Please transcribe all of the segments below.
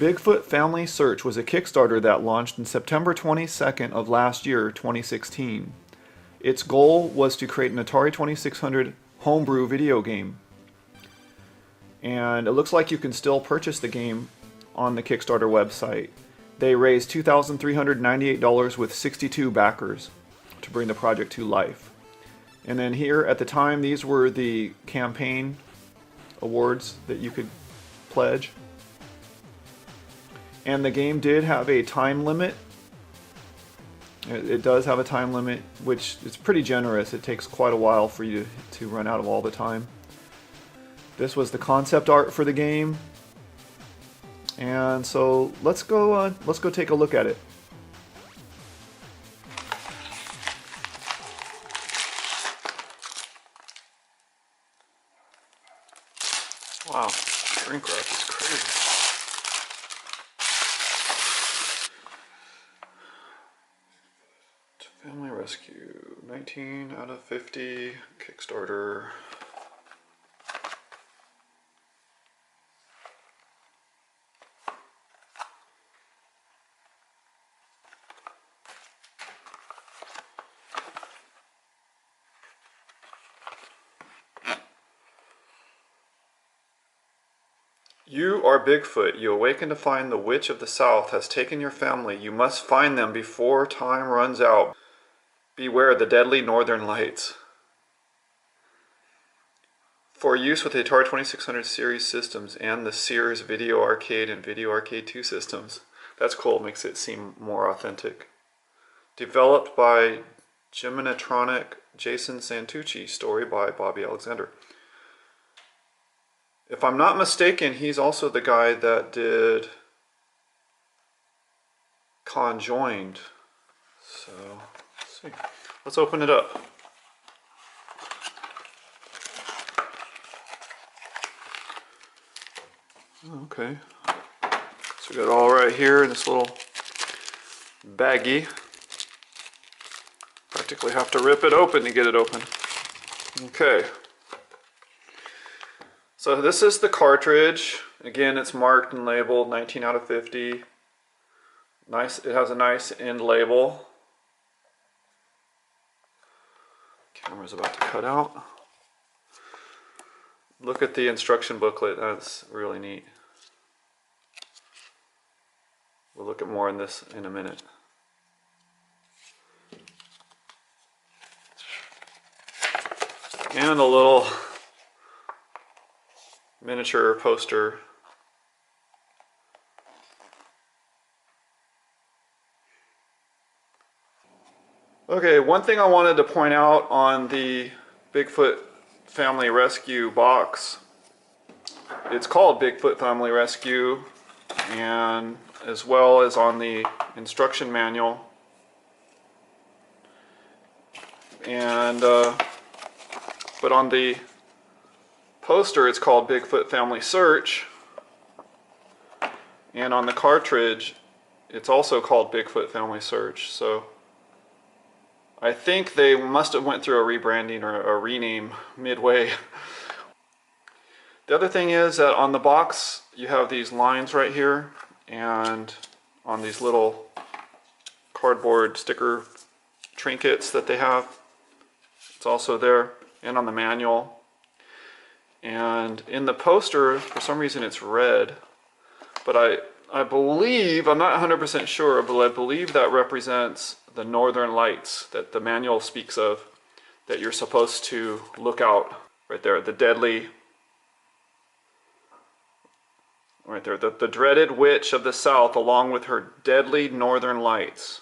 Bigfoot Family Search was a Kickstarter that launched in September 22nd of last year, 2016. Its goal was to create an Atari 2600 homebrew video game. And it looks like you can still purchase the game on the Kickstarter website. They raised $2,398 with 62 backers to bring the project to life. And then here at the time, these were the campaign awards that you could pledge. And the game did have a time limit. It does have a time limit, which is pretty generous. It takes quite a while for you to run out of all the time. This was the concept art for the game. And so let's go take a look at it. Wow, shrink wrap is crazy. Family Rescue, 19 out of 50, Kickstarter. You are Bigfoot. You awaken to find the witch of the south has taken your family. You must find them before time runs out. Beware the deadly northern lights. For use with the Atari 2600 series systems and the Sears Video Arcade and Video Arcade 2 systems. That's cool, makes it seem more authentic. Developed by Geminitronic Jason Santucci, story by Bobby Alexander. If I'm not mistaken, he's also the guy that did Conjoined. So, let's see. Let's open it up. Okay. So we got it all right here in this little baggie. Practically have to rip it open to get it open. Okay. So this is the cartridge. Again, it's marked and labeled 19 out of 50. Nice. It has a nice end label. Camera's about to cut out. Look at the instruction booklet. That's really neat. We'll look at more in this in a minute. And a little miniature poster. Okay, one thing I wanted to point out on the Bigfoot Family Rescue box, it's called Bigfoot Family Rescue, and as well as on the instruction manual. And but on the poster it's called Bigfoot Family Search, and on the cartridge it's also called Bigfoot Family Search. So I think they must have went through a rebranding or a rename midway. The other thing is that on the box you have these lines right here, and on these little cardboard sticker trinkets that they have, it's also there, and on the manual. And in the poster, for some reason it's red, but I believe, I'm not 100% sure, but I believe that represents the northern lights that the manual speaks of, that you're supposed to look out right there, the deadly, right there, the dreaded witch of the south along with her deadly northern lights.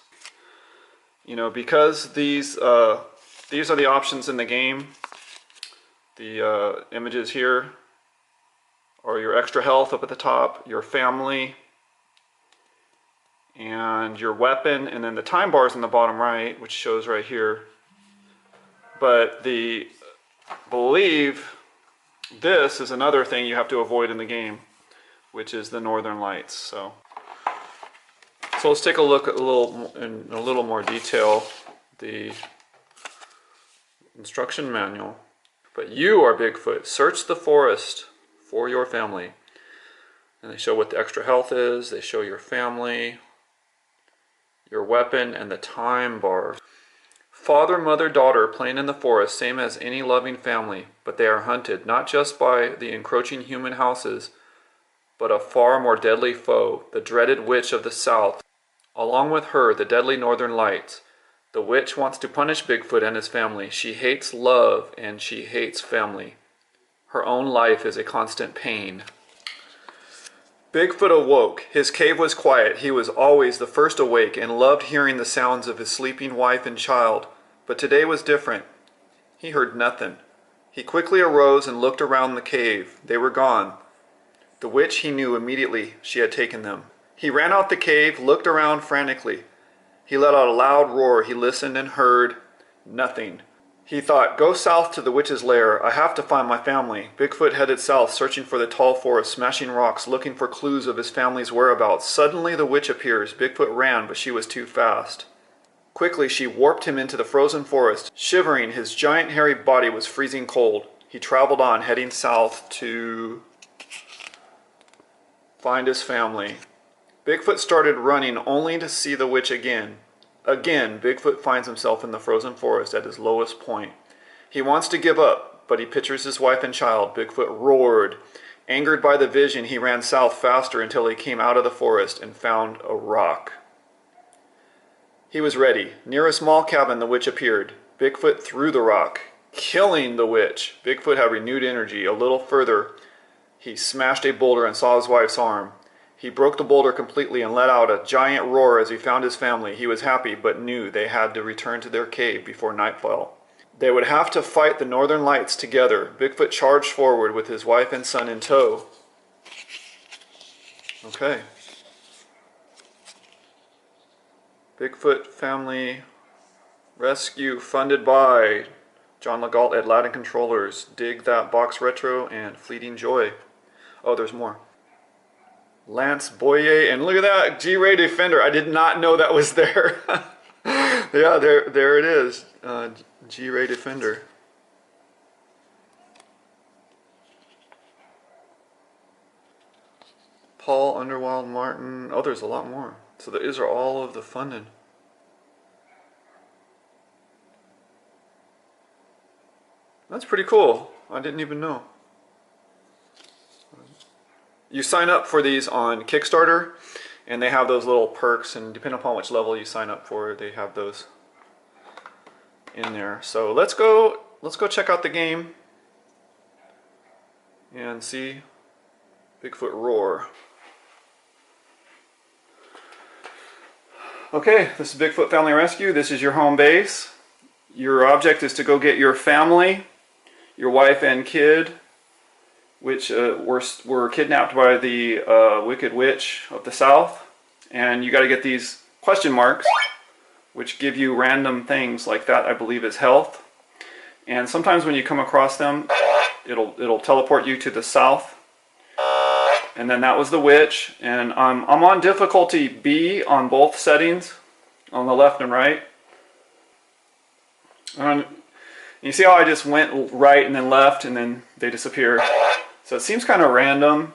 You know, because these are the options in the game. The images here are your extra health up at the top, your family, and your weapon, and then the time bars in the bottom right, which shows right here. But I believe this is another thing you have to avoid in the game, which is the northern lights. So let's take a look at in a little more detail the instruction manual. But you are Bigfoot. Search the forest for your family. And they show what the extra health is. They show your family, your weapon, and the time bar. Father, mother, daughter playing in the forest, same as any loving family, but they are hunted not just by the encroaching human houses, but a far more deadly foe, the dreaded witch of the south. Along with her, the deadly northern lights. The witch wants to punish Bigfoot and his family. She hates love and she hates family. Her own life is a constant pain. Bigfoot awoke. His cave was quiet. He was always the first awake and loved hearing the sounds of his sleeping wife and child. But today was different. He heard nothing. He quickly arose and looked around the cave. They were gone. The witch, he knew immediately, she had taken them. He ran out the cave, looked around frantically. He let out a loud roar. He listened and heard nothing. He thought, go south to the witch's lair. I have to find my family. Bigfoot headed south, searching for the tall forest, smashing rocks, looking for clues of his family's whereabouts. Suddenly the witch appears. Bigfoot ran, but she was too fast. Quickly she warped him into the frozen forest. Shivering, his giant hairy body was freezing cold. He traveled on, heading south to find his family. Bigfoot started running only to see the witch again. Again, Bigfoot finds himself in the frozen forest at his lowest point. He wants to give up, but he pictures his wife and child. Bigfoot roared. Angered by the vision, he ran south faster until he came out of the forest and found a rock. He was ready. Near a small cabin, the witch appeared. Bigfoot threw the rock, killing the witch. Bigfoot had renewed energy. A little further, he smashed a boulder and saw his wife's arm. He broke the boulder completely and let out a giant roar as he found his family. He was happy, but knew they had to return to their cave before nightfall. They would have to fight the northern lights together. Bigfoot charged forward with his wife and son in tow. Okay. Bigfoot Family Rescue, funded by John Legault at Latin Controllers, Dig That Box Retro, and Fleeting Joy. Oh, there's more. Lance Boyer, and look at that, G-Ray Defender. I did not know that was there. Yeah, there it is, G-Ray Defender. Paul Underwild Martin. Oh, there's a lot more. So these are all of the funding. That's pretty cool. I didn't even know. You sign up for these on Kickstarter, and they have those little perks, and depending upon which level you sign up for, they have those in there. So let's go check out the game and see Bigfoot roar. Okay, this is Bigfoot Family Rescue. This is your home base. Your object is to go get your family, your wife and kid, which were kidnapped by the Wicked Witch of the South. And you got to get these question marks, which give you random things like that, I believe is health. And sometimes when you come across them, it'll teleport you to the south. And then that was the witch. And I'm on difficulty B on both settings, on the left and right. And you see how I just went right and then left and then they disappeared. So it seems kind of random.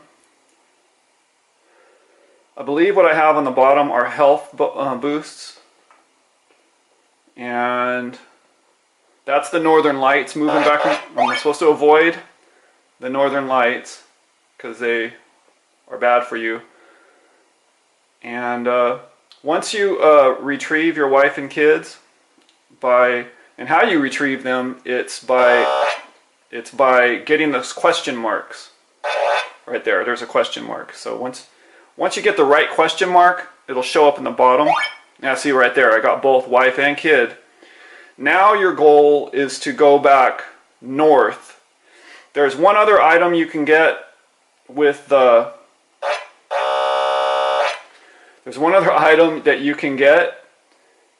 I believe what I have on the bottom are health boosts. And that's the northern lights moving back. I'm supposed to avoid the northern lights because they are bad for you. And once you retrieve your wife and kids, and how you retrieve them, it's by getting those question marks. Right there, there's a question mark. So once you get the right question mark, it'll show up in the bottom. Now see right there, I got both wife and kid. Now your goal is to go back north. There's one other item you can get with the... There's one other item that you can get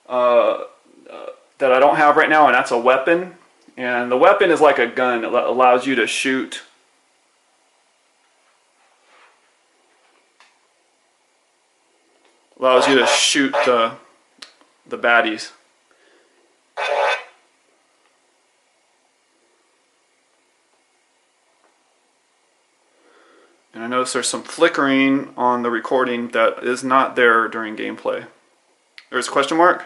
that I don't have right now, and that's a weapon. And the weapon is like a gun. It allows you to shoot. Allows you to shoot the baddies. And I notice there's some flickering on the recording that is not there during gameplay. There's a question mark.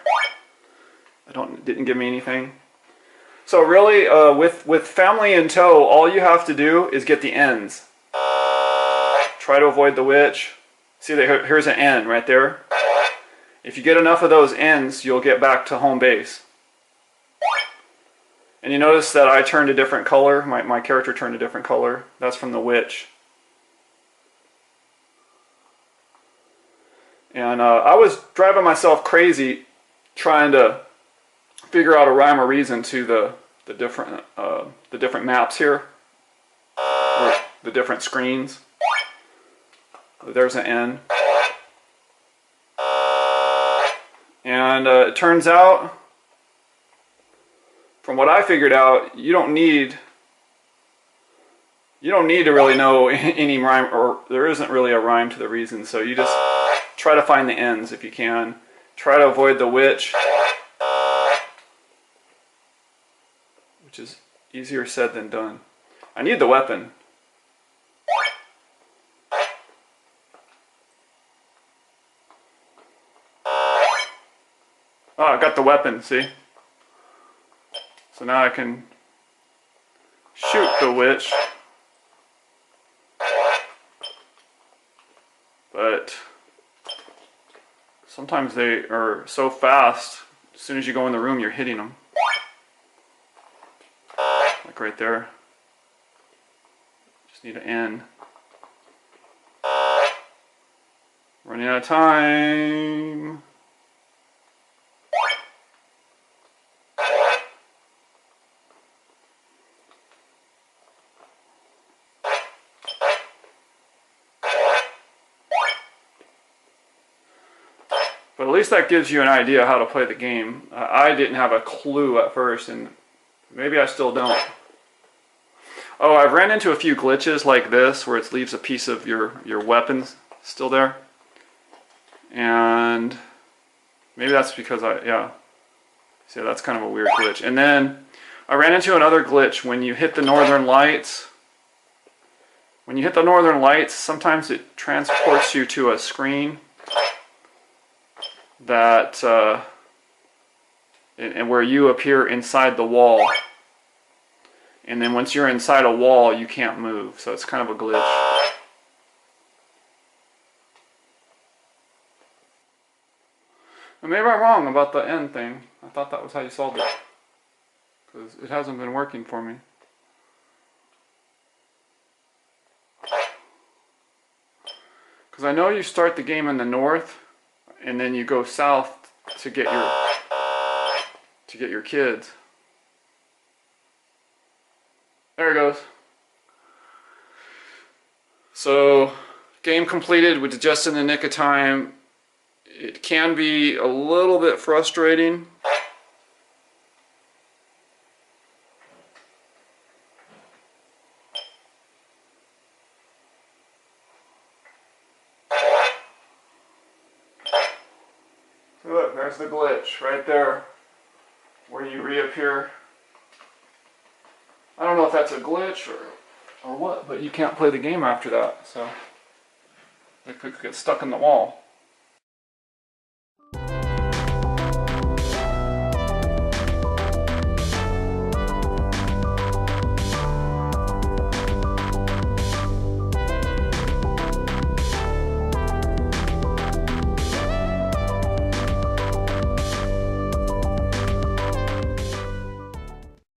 Didn't give me anything. So really, with family in tow, all you have to do is get the ends. Try to avoid the witch. See, here's an end right there. If you get enough of those ends, you'll get back to home base. And you notice that I turned a different color. My character turned a different color. That's from the witch. And I was driving myself crazy trying to figure out a rhyme or reason to the different maps here, or the different screens. There's an N. And it turns out, from what I figured out, you don't need to really know any rhyme, or there isn't really a rhyme to the reason, so you just try to find the ends if you can. Try to avoid the witch, which is easier said than done. I need the weapon. Oh, I got the weapon, see? So now I can shoot the witch. But sometimes they are so fast, as soon as you go in the room, you're hitting them. Like right there. Just need an N. Running out of time. But at least that gives you an idea how to play the game. I didn't have a clue at first, and maybe I still don't. Oh, I've ran into a few glitches like this, where it leaves a piece of your weapons still there. And maybe that's because see, that's kind of a weird glitch. And then I ran into another glitch when you hit the northern lights. When you hit the northern lights, sometimes it transports you to a screen that and where you appear inside the wall, and then once you're inside a wall you can't move, so it's kind of a glitch. And maybe I'm wrong about the end thing. I thought that was how you solved it, because it hasn't been working for me. Because I know you start the game in the north and then you go south to get your kids. There it goes. So, game completed with just in the nick of time. It can be a little bit frustrating. Look, there's the glitch right there, where you reappear. I don't know if that's a glitch or what, but you can't play the game after that, so it could get stuck in the wall.